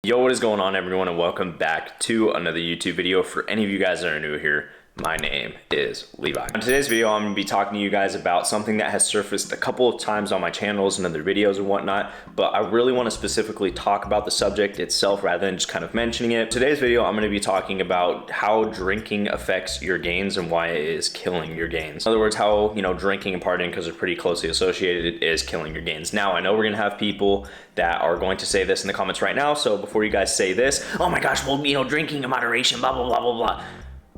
Yo, what is going on, everyone, and welcome back to another YouTube video. For any of you guys that are new here, my name is Levi. In today's video, I'm gonna be talking to you guys about something that has surfaced a couple of times on my channels and other videos and whatnot, but I really want to specifically talk about the subject itself rather than just kind of mentioning it. Today's video, I'm gonna be talking about how drinking affects your gains and why it is killing your gains. In other words, how, drinking and partying, because they're pretty closely associated, is killing your gains. Now, I know we're gonna have people that are going to say this in the comments right now, so before you guys say this, oh my gosh, well, drinking in moderation, blah, blah, blah, blah, blah.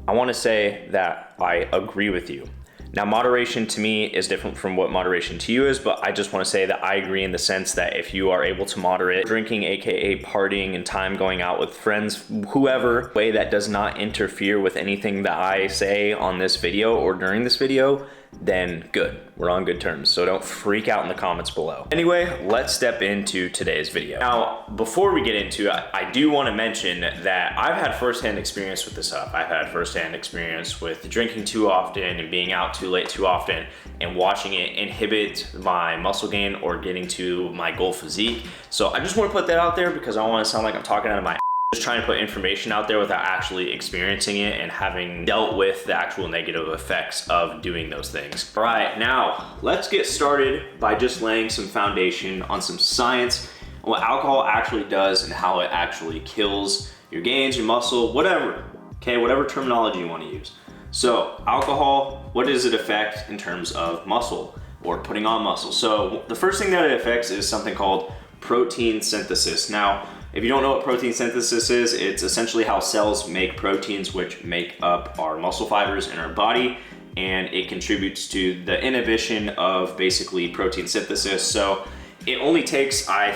I want to say that I agree with you. Now, moderation to me is different from what moderation to you is, but I just want to say that I agree in the sense that if you are able to moderate drinking, aka partying and time going out with friends, whoever, way that does not interfere with anything that I say on this video or during this video, then good. We're on good terms, so don't freak out in the comments below. Anyway, let's step into today's video. Now, before we get into it, I do want to mention that I've had firsthand experience with this stuff. I've had firsthand experience with drinking too often and being out too late too often and watching it inhibit my muscle gain or getting to my goal physique. So I just want to put that out there because I don't want to sound like I'm talking out of my just trying to put information out there without actually experiencing it and having dealt with the actual negative effects of doing those things. All right, now let's get started by just laying some foundation on some science on what alcohol actually does and how it actually kills your gains, your muscle, whatever, okay, whatever terminology you want to use. So alcohol, what does it affect in terms of muscle or putting on muscle? So the first thing that it affects is something called protein synthesis. Now, if you don't know what protein synthesis is, it's essentially how cells make proteins which make up our muscle fibers in our body, and it contributes to the inhibition of basically protein synthesis. So it only takes, I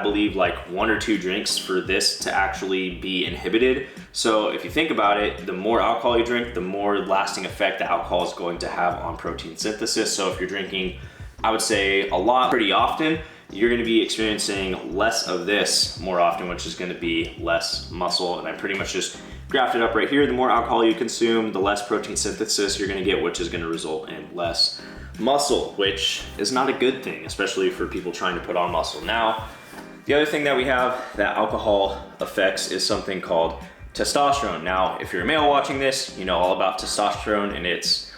believe like 1 or 2 drinks for this to actually be inhibited. So if you think about it, the more alcohol you drink, the more lasting effect the alcohol is going to have on protein synthesis. So if you're drinking, I would say a lot pretty often, you're gonna be experiencing less of this more often, which is gonna be less muscle. And I pretty much just graphed it up right here. The more alcohol you consume, the less protein synthesis you're gonna get, which is gonna result in less muscle, which is not a good thing, especially for people trying to put on muscle. Now, the other thing that we have that alcohol affects is something called testosterone. Now, if you're a male watching this, you know all about testosterone and its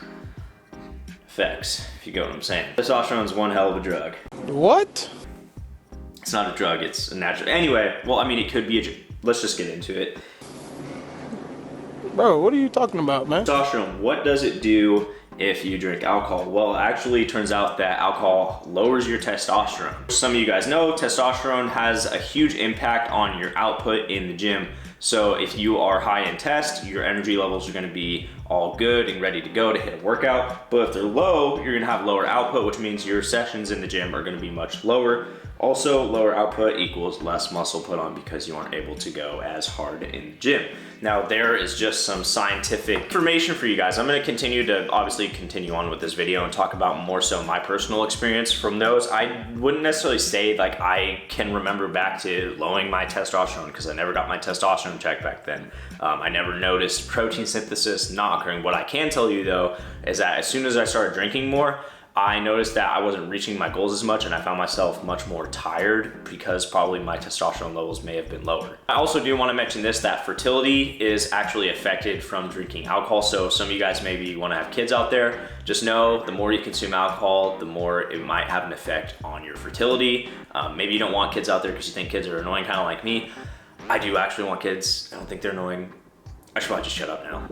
effects, if you get what I'm saying. Testosterone is one hell of a drug. What? It's not a drug, it's a natural. Anyway, well, I mean, it could be a, let's just get into it. Bro, what are you talking about, man? Testosterone, what does it do if you drink alcohol? Well, it actually turns out that alcohol lowers your testosterone. Some of you guys know testosterone has a huge impact on your output in the gym. So if you are high in test, your energy levels are gonna be all good and ready to go to hit a workout. But if they're low, you're gonna have lower output, which means your sessions in the gym are gonna be much lower. Also, lower output equals less muscle put on because you aren't able to go as hard in the gym. Now, there is just some scientific information for you guys. I'm gonna continue on with this video and talk about more so my personal experience from those. I wouldn't necessarily say like I can remember back to lowering my testosterone because I never got my testosterone checked back then. I never noticed protein synthesis not occurring. What I can tell you though is that as soon as I started drinking more, I noticed that I wasn't reaching my goals as much and I found myself much more tired because probably my testosterone levels may have been lower. I also do want to mention this, that fertility is actually affected from drinking alcohol. So some of you guys maybe want to have kids out there, just know the more you consume alcohol, the more it might have an effect on your fertility. Maybe you don't want kids out there because you think kids are annoying, kind of like me. I do actually want kids. I don't think they're annoying. I should probably just shut up now.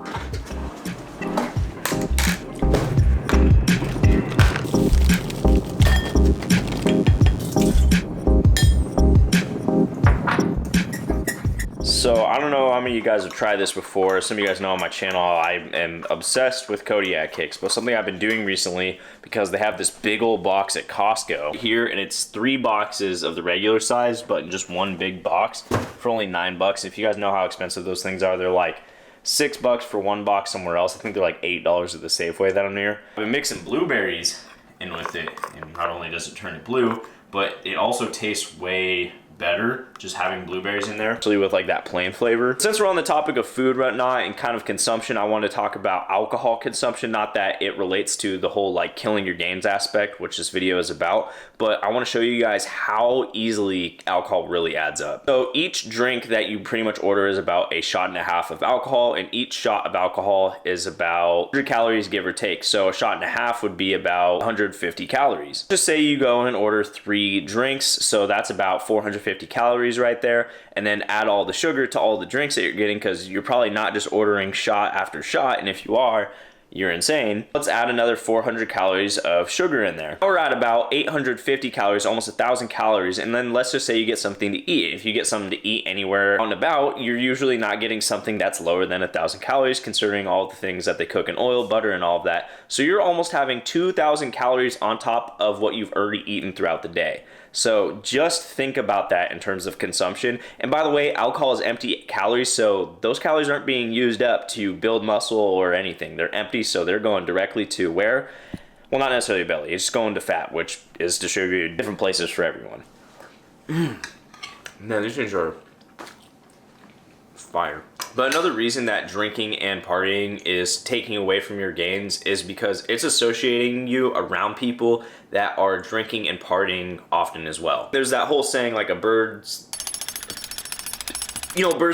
So I don't know how many of you guys have tried this before. Some of you guys know on my channel I am obsessed with Kodiak kicks, but something I've been doing recently because they have this big old box at Costco here, and it's 3 boxes of the regular size, but in just one big box for only $9. If you guys know how expensive those things are, they're like $6 for 1 box somewhere else. I think they're like $8 at the Safeway that I'm near. I've been mixing blueberries in with it, and not only does it turn it blue, but it also tastes way better just having blueberries in there, especially with like that plain flavor. Since we're on the topic of food right now and kind of consumption, I want to talk about alcohol consumption. Not that it relates to the whole like killing your gains aspect, which this video is about, but I want to show you guys how easily alcohol really adds up. So each drink that you pretty much order is about a shot and a half of alcohol, and each shot of alcohol is about 100 calories, give or take. So a shot and a half would be about 150 calories. Just say you go and order 3 drinks, so that's about 450 calories right there, and then add all the sugar to all the drinks that you're getting, because you're probably not just ordering shot after shot, and if you are, you're insane. Let's add another 400 calories of sugar in there. We're at about 850 calories, almost 1,000 calories, and then let's just say you get something to eat. If you get something to eat anywhere on about, you're usually not getting something that's lower than 1,000 calories, considering all the things that they cook in oil, butter, and all of that. So you're almost having 2,000 calories on top of what you've already eaten throughout the day. So just think about that in terms of consumption. And by the way, alcohol is empty calories, so those calories aren't being used up to build muscle or anything. They're empty, so they're going directly to where? Well, not necessarily belly. It's going to fat, which is distributed different places for everyone. Man, these things are fire. But another reason that drinking and partying is taking away from your gains is because it's associating you around people that are drinking and partying often as well. There's that whole saying like birds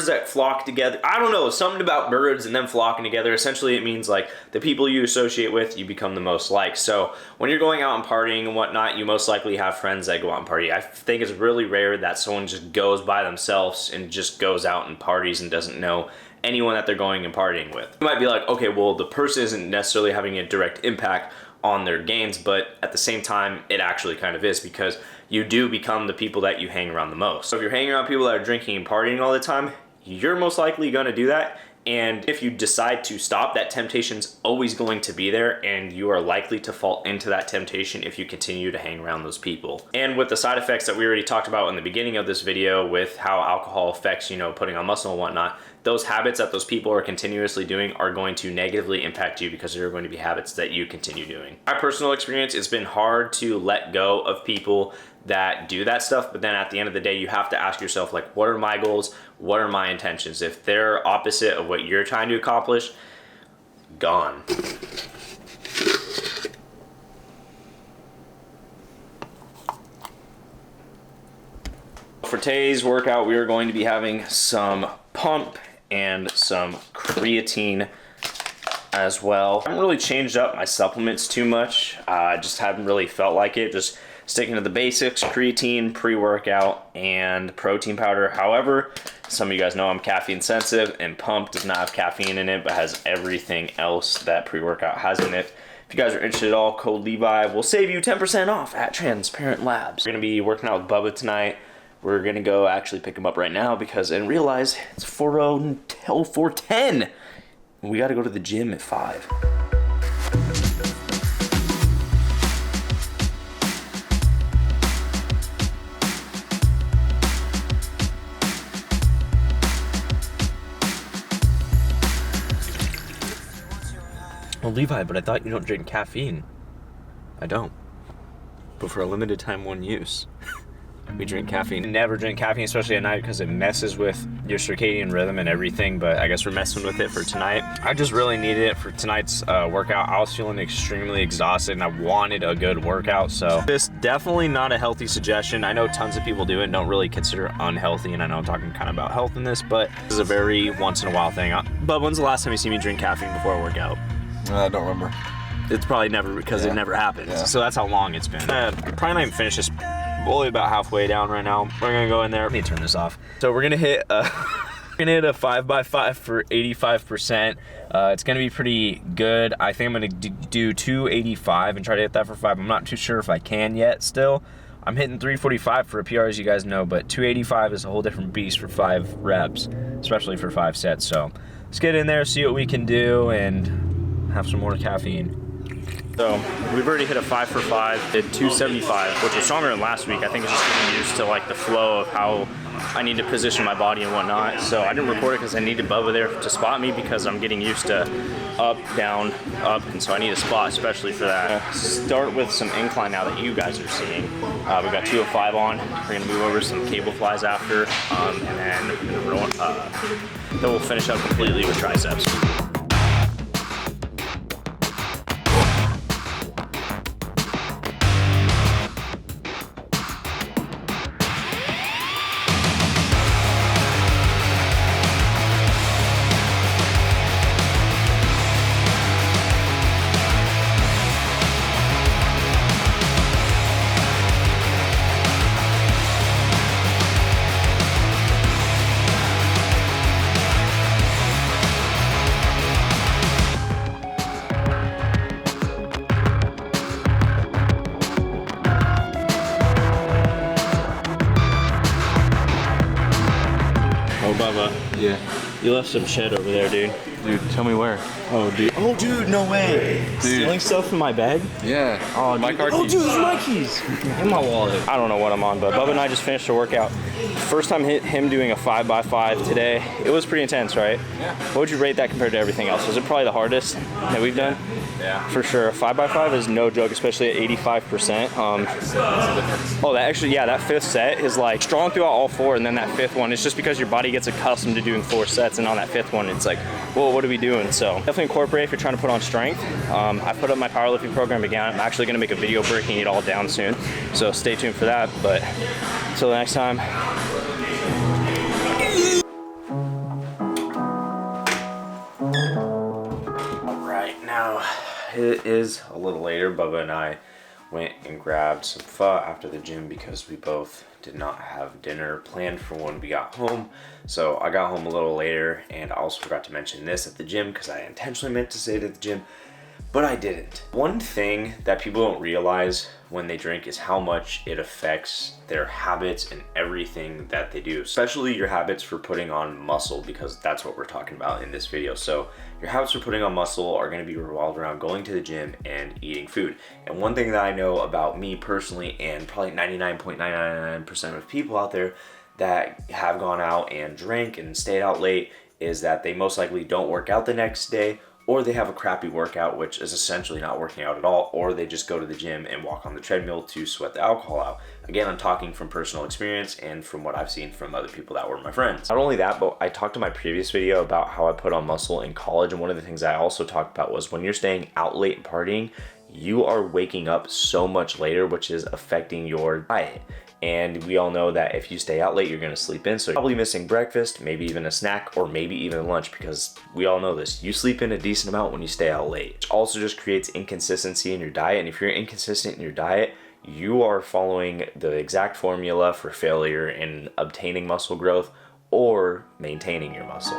that flock together. I don't know, something about birds and them flocking together. Essentially, it means like the people you associate with, you become the most like. So when you're going out and partying and whatnot, you most likely have friends that go out and party. I think it's really rare that someone just goes by themselves and just goes out and parties and doesn't know anyone that they're going and partying with. You might be like, okay, well, the person isn't necessarily having a direct impact on their gains, but at the same time, it actually kind of is, because you do become the people that you hang around the most. So if you're hanging around people that are drinking and partying all the time, you're most likely gonna do that. And if you decide to stop, that temptation's always going to be there, and you are likely to fall into that temptation if you continue to hang around those people. And with the side effects that we already talked about in the beginning of this video with how alcohol affects, putting on muscle and whatnot, those habits that those people are continuously doing are going to negatively impact you, because they're going to be habits that you continue doing. My personal experience, it's been hard to let go of people that do that stuff, but then at the end of the day, you have to ask yourself, like, what are my goals? What are my intentions? If they're opposite of what you're trying to accomplish, gone. For today's workout, we are going to be having some pump and some creatine as well. I haven't really changed up my supplements too much. I just haven't really felt like it. Just sticking to the basics: creatine, pre-workout, and protein powder. However, some of you guys know I'm caffeine sensitive, and pump does not have caffeine in it, but has everything else that pre-workout has in it. If you guys are interested at all, code Levi will save you 10% off at Transparent Labs. We're gonna be working out with Bubba tonight. We're gonna go actually pick him up right now, because I didn't realize it's 4:00 till 4:10. We gotta go to the gym at 5. Well, Levi, but I thought you don't drink caffeine. I don't. But for a limited time one use, we drink caffeine. Never drink caffeine, especially at night, because it messes with your circadian rhythm and everything, but I guess we're messing with it for tonight. I just really needed it for tonight's workout. I was feeling extremely exhausted and I wanted a good workout, so this definitely not a healthy suggestion. I know tons of people do it and don't really consider unhealthy, and I know I'm talking kind of about health in this, but this is a very once in a while thing. But when's the last time you see me drink caffeine before a workout? I don't remember. It's probably never, because it never happens. Yeah. So that's how long it's been. Probably not even finished this. Only about halfway down right now. We're gonna go in there. Let me turn this off. So we're gonna hit a 5x5 for 85%. It's gonna be pretty good. I think I'm gonna do 285 and try to hit that for 5. I'm not too sure if I can yet still. I'm hitting 345 for a PR, as you guys know, but 285 is a whole different beast for 5 reps, especially for 5 sets. So let's get in there, see what we can do, and have some more caffeine. So we've already hit a 5 for 5, did 275, which was stronger than last week. I think it's just getting used to like the flow of how I need to position my body and whatnot. So I didn't record it because I needed Bubba there to spot me because I'm getting used to up, down, up, and so I need a spot especially for that. Start with some incline now that you guys are seeing. We got 205 on. We're gonna move over some cable flies after, and then we'll finish up completely with triceps. Oh, Bubba. Yeah. You left some shit over there, dude. Dude, tell me where. Oh, dude. Oh, dude, no way. Dude. Stealing stuff in my bag? Yeah. Oh, my car keys. Oh, dude, those are my keys. In my wallet. I don't know what I'm on, but Bubba and I just finished a workout. First time him doing a 5x5 today. It was pretty intense, right? Yeah. What would you rate that compared to everything else? Was it probably the hardest that we've done? Yeah. For sure. 5x5 is no joke, especially at 85%. Oh, that actually, yeah, that fifth set is like strong throughout all four, and then that fifth one, it's just because your body gets accustomed to doing 4 sets, and on that fifth one, it's like, whoa, what are we doing? So definitely incorporate if you're trying to put on strength. I put up my powerlifting program again. I'm actually gonna make a video breaking it all down soon, so stay tuned for that. But until the next time. All right, now it is a little later. Bubba and I went and grabbed some pho after the gym because we both did not have dinner planned for when we got home. So I got home a little later, and I also forgot to mention this at the gym because I intentionally meant to say it at the gym, but I didn't. One thing that people don't realize when they drink is how much it affects their habits and everything that they do, especially your habits for putting on muscle, because that's what we're talking about in this video. So your habits for putting on muscle are gonna be revolved around going to the gym and eating food. And one thing that I know about me personally, and probably 99.999% of people out there that have gone out and drank and stayed out late, is that they most likely don't work out the next day, or they have a crappy workout, which is essentially not working out at all, or they just go to the gym and walk on the treadmill to sweat the alcohol out. Again, I'm talking from personal experience and from what I've seen from other people that were my friends. Not only that, but I talked in my previous video about how I put on muscle in college, and one of the things I also talked about was when you're staying out late and partying, you are waking up so much later, which is affecting your diet. And we all know that if you stay out late, you're gonna sleep in. So you're probably missing breakfast, maybe even a snack, or maybe even lunch, because we all know this. You sleep in a decent amount when you stay out late. Which also just creates inconsistency in your diet. And if you're inconsistent in your diet, you are following the exact formula for failure in obtaining muscle growth or maintaining your muscle.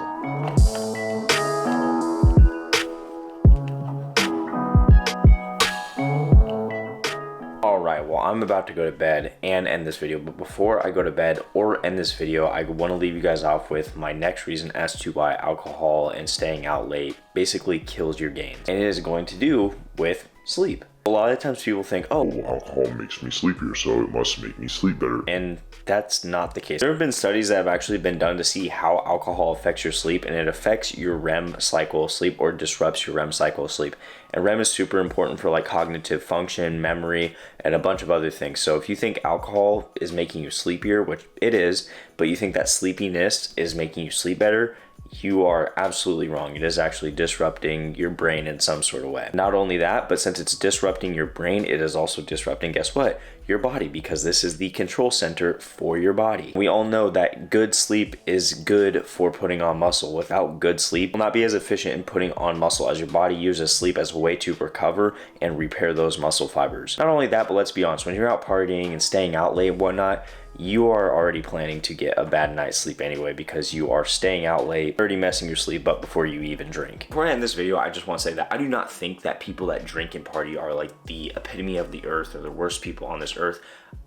Alright, well, I'm about to go to bed and end this video, but before I go to bed or end this video, I want to leave you guys off with my next reason as to why alcohol and staying out late basically kills your gains. And it is going to do with sleep. A lot of times people think, oh, alcohol makes me sleepier, so it must make me sleep better. And that's not the case. There have been studies that have actually been done to see how alcohol affects your sleep, and it affects your REM cycle of sleep, or disrupts your REM cycle of sleep. And REM is super important for like cognitive function, memory, and a bunch of other things. So if you think alcohol is making you sleepier, which it is, but you think that sleepiness is making you sleep better, you are absolutely wrong. It is actually disrupting your brain in some sort of way. Not only that, but since it's disrupting your brain, it is also disrupting, guess what? Your body, because this is the control center for your body. We all know that good sleep is good for putting on muscle. Without good sleep, you'll not be as efficient in putting on muscle, as your body uses sleep as a way to recover and repair those muscle fibers. Not only that, but let's be honest, when you're out partying and staying out late and whatnot, you are already planning to get a bad night's sleep anyway, because you are staying out late, already messing your sleep up before you even drink. Before I end this video, I just want to say that I do not think that people that drink and party are like the epitome of the earth or the worst people on this earth.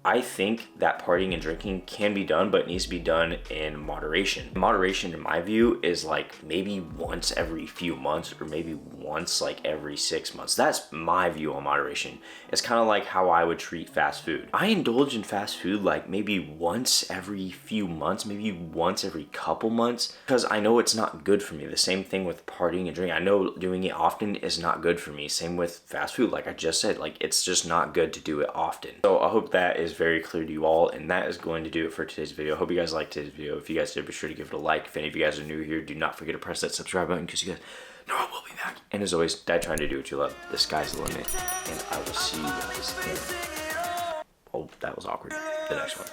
I think that partying and drinking can be done, but it needs to be done in moderation. Moderation, in my view, is like maybe once every few months, or maybe once like every 6 months. That's my view on moderation. It's kind of like how I would treat fast food. I indulge in fast food like maybe maybe once every few months, maybe once every couple months, because I know it's not good for me. The same thing with partying and drinking. I know doing it often is not good for me. Same with fast food. Like I just said, like it's just not good to do it often. So I hope that is very clear to you all, and that is going to do it for today's video. I hope you guys liked today's video. If you guys did, be sure to give it a like. If any of you guys are new here, do not forget to press that subscribe button because you guys know I will be back. And as always, die trying to do what you love. The sky's the limit, and I will see you guys in, oh, that was awkward, the next one.